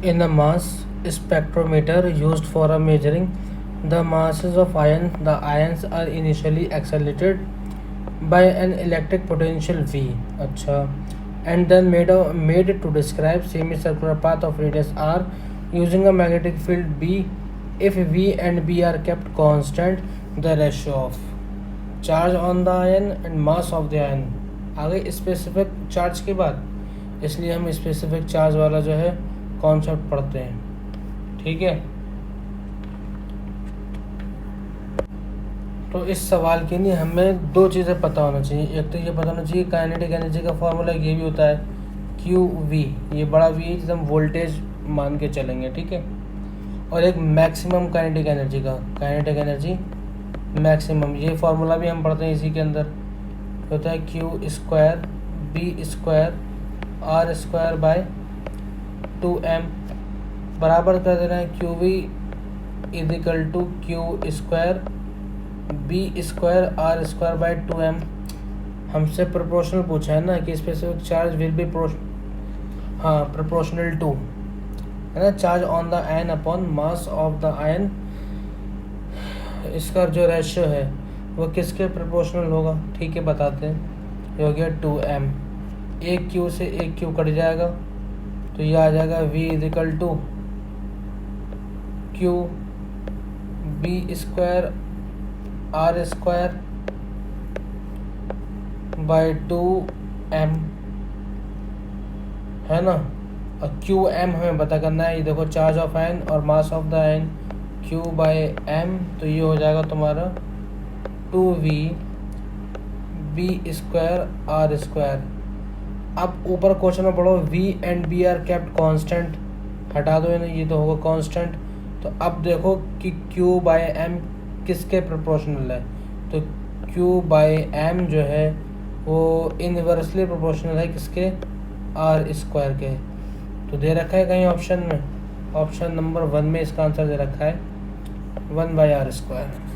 In a mass spectrometer used for measuring the masses of ions, the ions are initially accelerated by an electric potential V, अच्छा, and then made to describe semicircular path of radius R using a magnetic field B. If V and B are kept constant, the ratio of charge on the ion and mass of the ion. आ गई specific charge की बात, इसलिए हम specific charge वाला जो है concept पढ़ते हैं, ठीक है। तो इस सवाल के लिए हमें दो चीज़ें पता होना चाहिए। एक तो ये पता होना चाहिए काइनेटिक एनर्जी का फॉर्मूला ये भी होता है क्यू वी, ये बड़ा वी है जिसे हम वोल्टेज मान के चलेंगे, ठीक है। और एक मैक्सिमम काइनेटिक एनर्जी का, काइनेटिक एनर्जी मैक्सिमम, ये फार्मूला भी हम पढ़ते हैं इसी के अंदर, होता है q square B square r square by 2m, बराबर कर देना है q v is equal to q square B square r square by 2m। हमसे प्रोपोर्शनल पूछा है ना कि specific charge will be proportional to, है ना, charge on the ion upon mass of the ion. इसका जो रेशियो है वो किसके प्रोपोर्शनल होगा, ठीक है, बताते हैं। ये हो गया 2m, एक क्यू से एक क्यू कट जाएगा तो ये आ जाएगा v is equal to q B square r square by 2m, है ना। और क्यू एम हमें पता करना है, ये देखो चार्ज ऑफ आयन और mass of the ion q by m, तो ये हो जाएगा तुम्हारा 2v B square r square. अब ऊपर क्वेश्चन में पढ़ो v and b are kept constant, हटा दो इन्हें, ये तो होगा कांस्टेंट। तो अब देखो कि q बाय m किसके प्रोपोर्शनल है, तो q बाय m जो है वो इनवर्सली प्रोपोर्शनल है किसके, आर स्क्वायर के। तो दे रखा है कहीं ऑप्शन में, ऑप्शन नंबर 1 में इसका आंसर दे रखा है 1/r²।